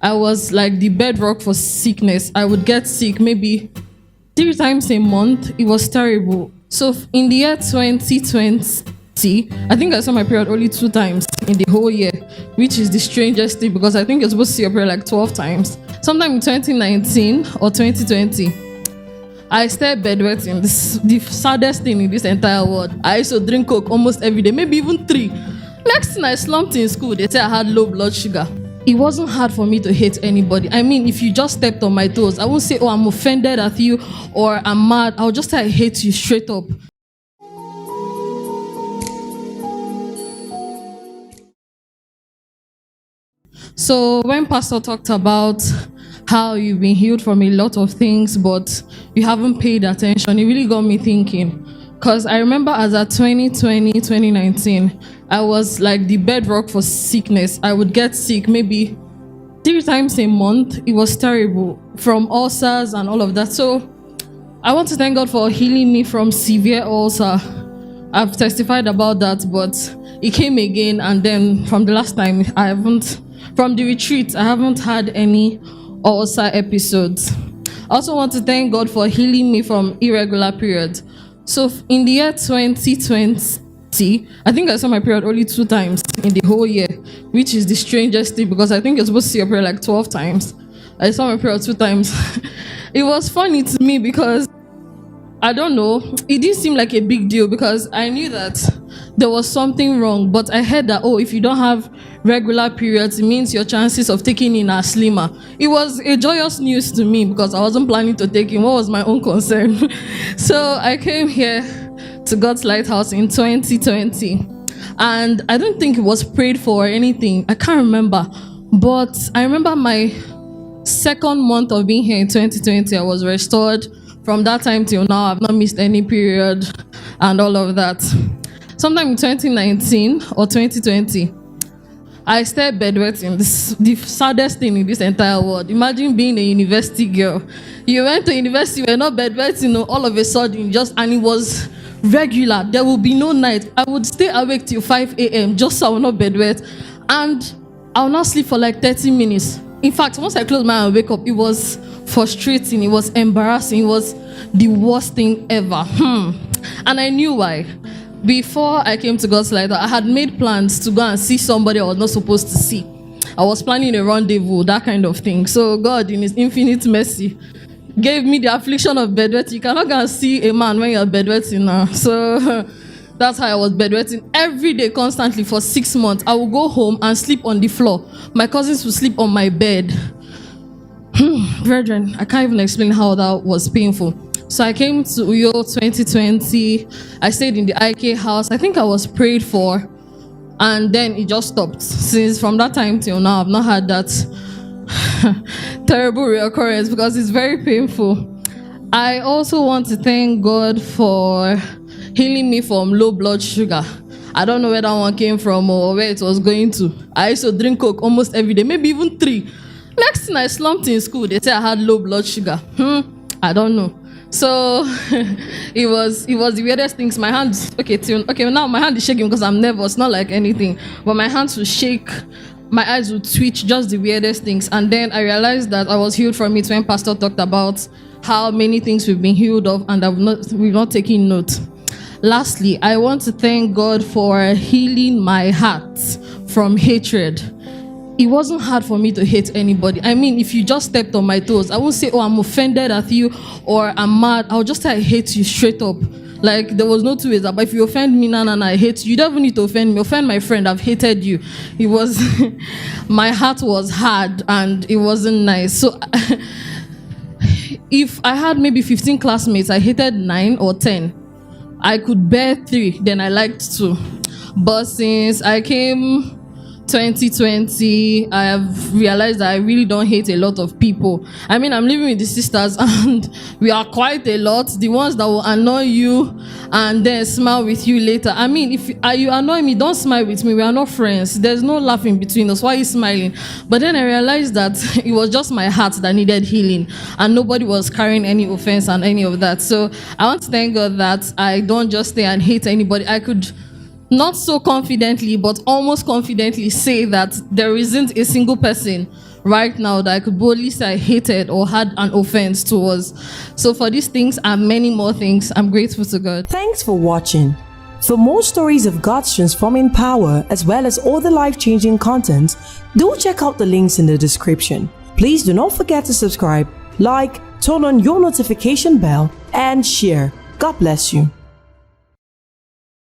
I was like the bedrock for sickness. I would get sick maybe 3 times a month. It was terrible. So in the year 2020, I think I saw my period only 2 times in the whole year, which is the strangest thing because I think you're supposed to see your period like 12 times. Sometime in 2019 or 2020, I started bedwetting. This is the saddest thing in this entire world. I used to drink Coke almost every day, maybe even 3. Next thing I slumped in school, they said I had low blood sugar. It wasn't hard for me to hate anybody. I mean, if you just stepped on my toes, I won't say, oh, I'm offended at you or I'm mad. I'll just say I hate you straight up. So when Pastor talked about how you've been healed from a lot of things, but you haven't paid attention, it really got me thinking. Because I remember as at 2020, 2019, I was like the bedrock for sickness. I would get sick maybe 3 times a month. It was terrible, from ulcers and all of that. So I want to thank God for healing me from severe ulcer. I've testified about that, but it came again. And then from the last time, from the retreat, I haven't had any ulcer episodes. I also want to thank God for healing me from irregular periods. So in the year 2020, I think I saw my period only 2 times in the whole year, which is the strangest thing because I think you're supposed to see your period like 12 times. I saw my period 2 times. It was funny to me because, I don't know, it didn't seem like a big deal because I knew that there was something wrong. But I heard that, oh, if you don't have regular periods, it means your chances of taking in are slimmer. It was a joyous news to me because I wasn't planning to take in. What was my own concern? So I came here to God's Lighthouse in 2020. And I don't think it was prayed for or anything. I can't remember. But I remember my second month of being here in 2020, I was restored. From that time till now, I've not missed any period and all of that. Sometime in 2019 or 2020, I started bedwetting. This is the saddest thing in this entire world. Imagine being a university girl. You went to university, you were not bedwetting, all of a sudden, and it was regular. There will be no night. I would stay awake till 5 a.m. just so I will not bedwet. And I will not sleep for like 30 minutes. In fact, once I closed my eye and wake up, it was frustrating, it was embarrassing, it was the worst thing ever. And I knew why. Before I came to God's Light, I had made plans to go and see somebody I was not supposed to see. I was planning a rendezvous, that kind of thing. So God, in His infinite mercy, gave me the affliction of bedwetting. You cannot go and see a man when you're bedwetting now. So that's how I was bedwetting every day, constantly for 6 months. I would go home and sleep on the floor. My cousins would sleep on my bed. Brethren, I can't even explain how that was painful. So I came to Udoh 2020. I stayed in the IK house. I think I was prayed for. And then it just stopped. Since from that time till now, I've not had that terrible reoccurrence because it's very painful. I also want to thank God for healing me from low blood sugar. I don't know where that one came from or where it was going to. I used to drink Coke almost every day, maybe even 3. Next thing I slumped in school, they said I had low blood sugar. I don't know. So it was the weirdest things. My hands, now my hand is shaking because I'm nervous, not like anything. But my hands would shake, my eyes would twitch, just the weirdest things. And then I realized that I was healed from it when Pastor talked about how many things we've been healed of and we've not taken note. Lastly, I want to thank God for healing my heart from hatred. It wasn't hard for me to hate anybody. I mean, if you just stepped on my toes, I won't say, oh, I'm offended at you or I'm mad. I'll just say I hate you straight up. Like, there was no two ways. But if you offend me, I hate you. You don't even need to offend me. Offend my friend. I've hated you. It was, my heart was hard and it wasn't nice. So if I had maybe 15 classmates, I hated 9 or 10. I could bear 3, then I liked 2. But since I came 2020, I have realized that I really don't hate a lot of people. I mean, I'm living with the sisters and we are quite a lot. The ones that will annoy you and then smile with you later. I mean, if you annoy me, don't smile with me. We are not friends. There's no laughing between us. Why are you smiling? But then I realized that it was just my heart that needed healing and nobody was carrying any offense and any of that. So I want to thank God that I don't just stay and hate anybody. I could not so confidently, but almost confidently say that there isn't a single person right now that I could boldly say I hated or had an offense towards. So for these things and many more things, I'm grateful to God. Thanks for watching. For more stories of God's transforming power as well as all the life-changing content, do check out the links in the description. Please do not forget to subscribe, like, turn on your notification bell, and share. God bless you.